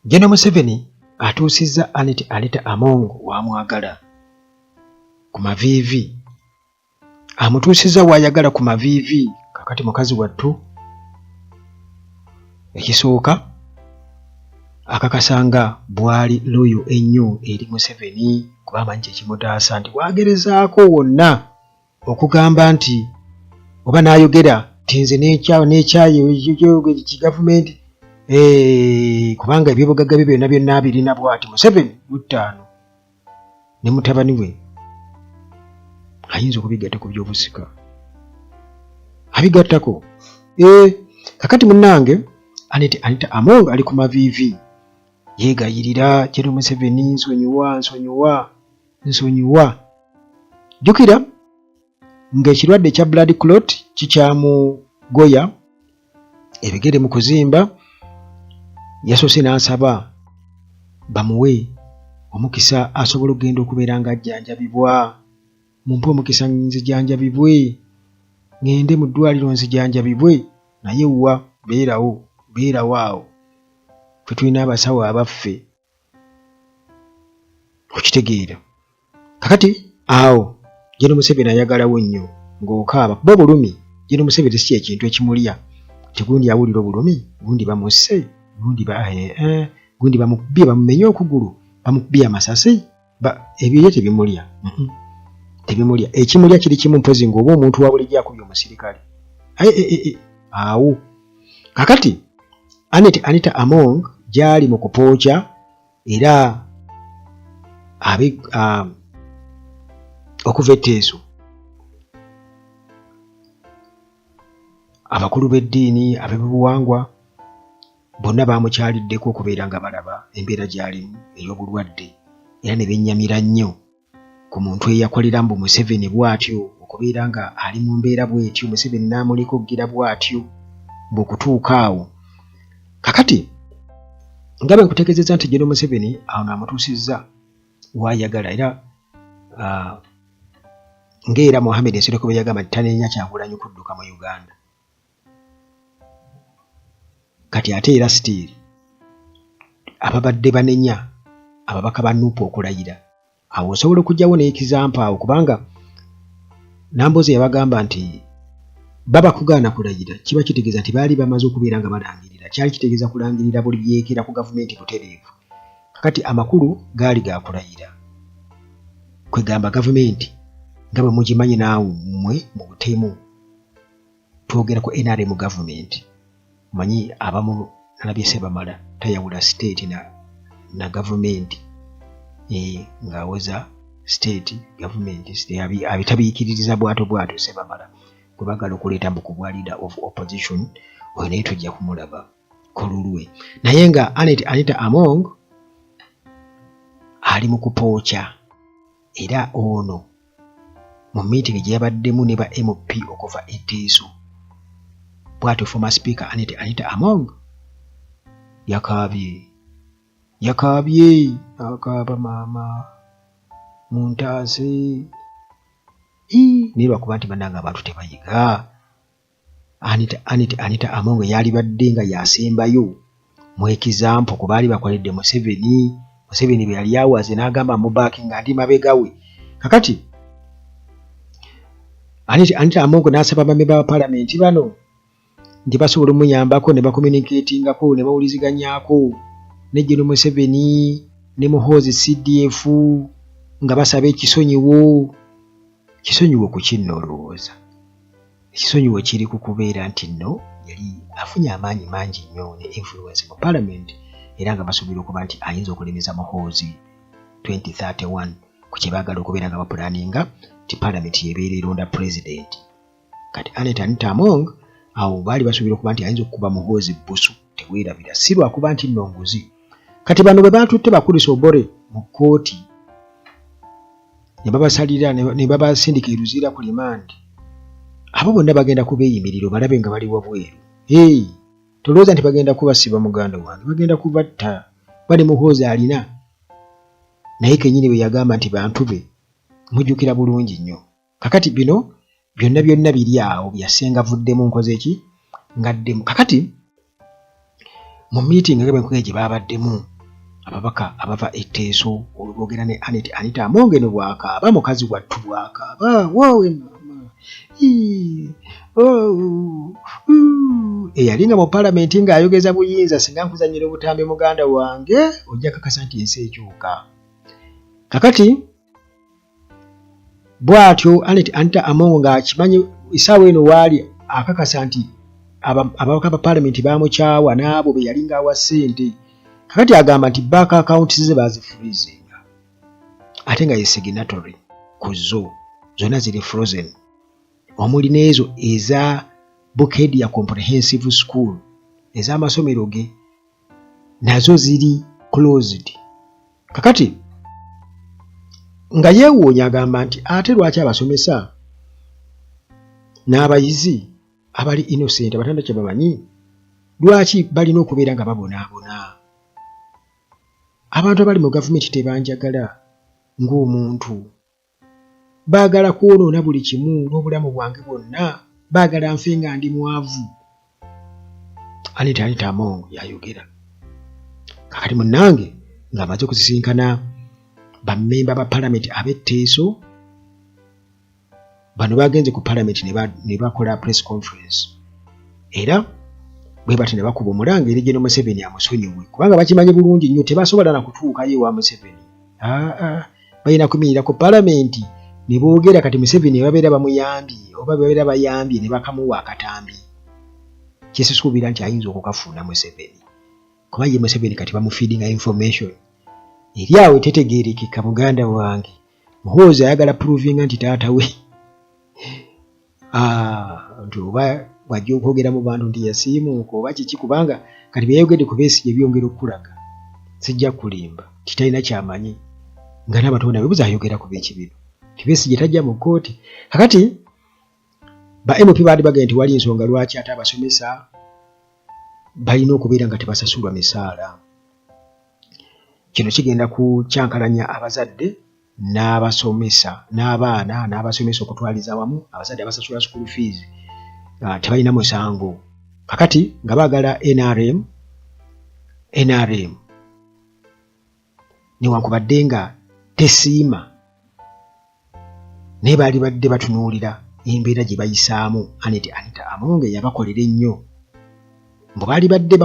General Museveni atuusizza Anita Among wamwagala ku maviivi. Amutuusizza wayagala ku maviivi. Kakati mukazi wattu ekisooka akakasanga bwali loyo ennyo eri Museveni kuba amanyi kyekimutaasa nti wagerezaako wonna okugamba nti oba n'ayogera tinze n'ekyayo kigavumenti kubanga ebyobugagga bye byonna abirina bw'ati Museveni G5 ne mutabani we ayinza okubigatta ku byobusika abigattako. Kakati munnange Anita Among ali ku maviivi yeegayirira General Museveni, nsonyiwa. Jjukira ng'ekirwadde kya blood clot kikyamugoya ebigere mu kuzimba, yasoose n'asaba bamuwe omukisa asobola okugenda okubeera ng'ajjanjabibwa. Mumpe omukisa nzijanjabibwe, ngende mu ddwaliro nzijanjabibwe, naye wa beerawo awo. Ffe tulina abasawo abaffe okitegeera. Kakati awo General Museveni ayagalawo nnyo ng'okaaba kuba obulumi. General Museveni si ekintu ekimulya, tigundi awulira obulumi, gundi bamusse, gundi bamukubye bamumenye okugulu, bamukubye amasasi, ebyo tebimulya. Tebimulya. Ekimulya kiri kimu, mpozi ng'oba omuntu wa bulijjo akubye omusirikale. Awo kakati Anita Among gyali mu kupookya era okuva etteeso abakulu b'eddiini, ab'eby'obuwangwa bonna baamukyaliddeko okubeera nga balaba embeera gy'alimu ey'obulwadde era ne bennyamira nnyo ku muntu eyakolera mbu Museveni bw'atyo okubeera nga ali mu mbeera bw'etyo, Museveni n'amuleka okugira bw'atyo bw'okutuuka awo. Kakati nga bwe nkutegeezezza nti General Museveni awo n'amutuusizza wayagala era ng'era Mohamed Nsereko bwe yagamba nti taneenya Kyagulanyi kudduka mu Uganda. Kati ate era still ababadde banenya ababaka ba NUP okulayira, awo osobola okugyawo n'ekizampa awo kubanga Nambooze yabagamba nti baba kugaana kulayira kiba kitegeeza nti baali bamaze okubeera nga balangirira, kyali kitegeeza kulangirira buli byeekera ku gavumenti butereevu. Kakati amakulu gaali ga kulayira, kwegamba gavumenti nga bwe mugimanyi naawe mmwe mu butemu twogera ku NRM gavumenti, manyi abamu nalabye Sebamala tayawula state na gavumenti ng'awoza state gavumenti abitabiikiririza bwato Sebamala gwe baagala okuleeta mbu ku bwa leader of opposition, oyo naye tujja kumulaba ku lulwe. Naye nga Anita Among ali mu kupookya era ono mu meeting gye yabaddemu ne ba MP okuva etteeso bw'atyo former speaker Anita Among akaaba maama muntaase naye lwakuba nti bannanga abantu tebayiga. Anita Among yali badde nga yasembayo mu ekizampo ku baali bakoledde Museveni bwe yali awaze n'agamba mubaaki nga ndi mabega we. Kakati Anita Among n'asaba bamemba ba palamenti bano nti basobola omuyambako ne bakomunikatingako ne bawuliziganyako ne General Museveni ne Muhoozi CDF nga basaba ekisonyiwo ku kinno olowooza. Ekisonyiwo kiri ku kubeera nti nno yali afunye amaanyi mangi nnyo ne influence mu palamenti era nga basuubira okuba nti ayinza okulemeza Muhoozi 2031 ku kye baagala okubeera nga bapulaninga nti palamenti yebeera eronda pulezidenti. Kati Anita Among awo baali basuubira okuba nti ayinza okukuba Muhoozi busu teweerabira, si lwakuba nti nno nguzi. Kati bano bwe baatutte bakulisa Obore mu kkooti ne babasalira ne babasindika eruziira ku limandi, abo bonna bagenda kubeeyimirira balabe nga bali wabweru. Tolowooza nti bagenda kubasiba muganda wange, bagenda kubatta. Bali Muhoozi alina naye kennyini bwe yagamba nti bantu be mujjukira bulungi nnyo. Kakati bino byonna biri awo byasenga vuddemu nkoze ki ngaddemu. Kakati mu meeting ng'ebwe gye baabaddemu ababaka abava etteeso olwogera ne Anita Among eno bw'akaaba mukazi wattu bw'akaaba woowe mama eyalinga mu palamenti ng'ayogeza buyinza singa nkuzannyira obutambi muganda wange ojja kakasa nti ensi ekyuka. Kakati bw'atyo Anita Among ng'akimanyi essaawa eno waali akakasa nti ababaka ba palamenti baamukyawa n'abo be yalinga awa ssente. Kakati agamba nti bank accounts ze bazifreezinga ate nga ye signatory ku zo zonna ziri frozen omuli n'ezo eza Bukedia Comprehensive School ez'amasomero ge nazo ziri closed. Kakati nga yeewuunya agamba nti ate lwaki abasomesa n'abayizi abali innocent abatanda kye bamanyi lwaki balina okubeera nga babonaabona. Abantu abali mu gavumenti tebanjagala ng'omuntu, baagala kwonoona buli kimu n'obulamu bwange bwonna, baagala nfe nga ndi mwavu. Anita Among yayogera. Kakati munnange ng'amaze okuzisinkana bammemba ba palamenti ab'etteeso bano bagenze ku palamenti ne bakola press conference era bwe bati ne bakuba omulanga eri General Museveni amusonyiwe kubanga bakimanyi bulungi nnyo tebasobola na kutuukayo ewa Museveni. Balina kumirira ku palamenti ne boogera kati Museveni babeera bamuyambye oba babeera bayambye ne bakamuwa akatambi kyesisuubira nti ayinza okukafuuna Museveni kuba ye Museveni kati bamufeedinga information eri awo tetegeerekeka. Muganda wange muhoozi ayagala provinga nti taata we nti oba wajja okwogera mu bantu nti yasiimuuka oba kiki kubanga kati byayogedde ku Besigye byongera okulaga sijja kulimba titalina kyamanyi nga n'abatonda bebuza ayogera ku biki bino ti Besigye tajja mu kkooti. Kakati ba MP baali bagenda nti wali ensonga lwaki ate abasomesa balina okubeera nga tebasasulwa misaala. Kino kigenda kukyankalanya abazadde n'abasomesa n'abaana n'abasomesa okutwaliza wamu abazadde abasasula school fees tebalina musango. Kakati nga baagala NRM newankubadde nga tesiima naye baali badde batunuulira embeera gye bayisaamu. Anita Among yabakolera ennyo mbu baali badde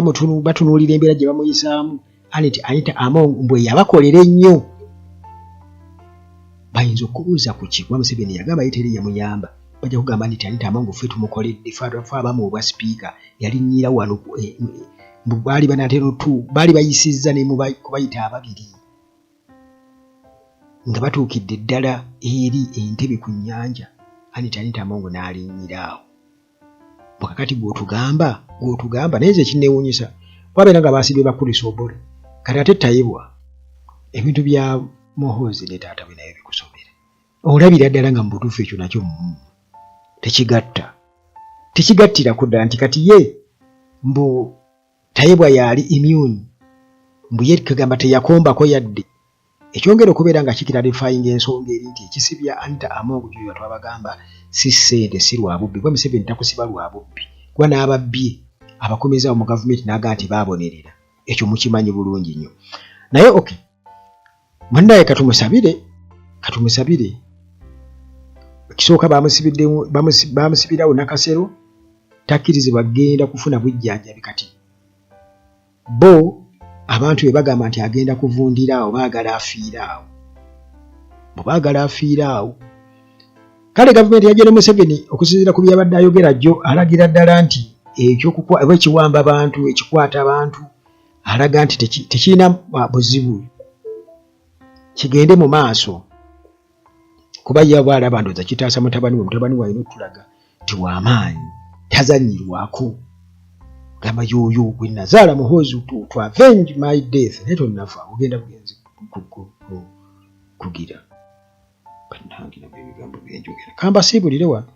batunuulira embeera gye bamuyisaamu. Anita Among mbwe yabakolera ennyo. Bayinza okubuuza ku ki kuba Museveni yagamba ye teri yamuyamba bajja kugamba nti Anita Among ffe tumukoledde fe abamu obwa sipiika yalinnyira wano baali banatero tu baali bayisizza ne kubayita ababiri nga batuukidde ddala eri entebe ku nnyanja. Anita Among n'alinnyiraawo. Bwakakati gw'otugamba naye nze kinneewuunyisa wabeera nga baasibye bakulisa obole kati ate tayibwa ebintu bya Muhoozi ne taata we naye bikusomera olabira ddala nga mu butuufu ekyo nakyo tekigattiraku ddala nti kati ye mbu tayibwa yali immune mbu ye kagamba teyakombako yadde ekyongera okubeera nga kikiralifayinga ensonga eri nti ekisibya Anita Among gyoyo twabagamba si ssente si lwa bubbi kuba Museveni takusiba lwa bubbi kuba n'ababbye abakomezaawo mu gavumenti n'agaa nti baabonerera ekyo mukimanyi bulungi nnyo. Naye okay mwandaye katumusabire ekisooka bamusibirawo Nakasero takkirizibwa genda kufuna bujjanjabi. Kati bo abantu be bagamba nti agenda kuvundira awo baagala afiira awo. Kale gavumenti ya General Museveni okusinziira ku byabadde ayogera jjo alagira ddala nti ekiwamba abantu ekikwata abantu alaga nti tekirina buzibu kigende mu maaso kuba ye bw'alaba ndowooza kitaasa mutabani we alina okutulaga nti w'amaanyi tazannyirwako gamba yoyo gwe nazaala Muhoozi to avenge my death naye tonnafa ogenda bugenzi kugira bannange nabyo ebigambo byenjogera kamba siibulire wano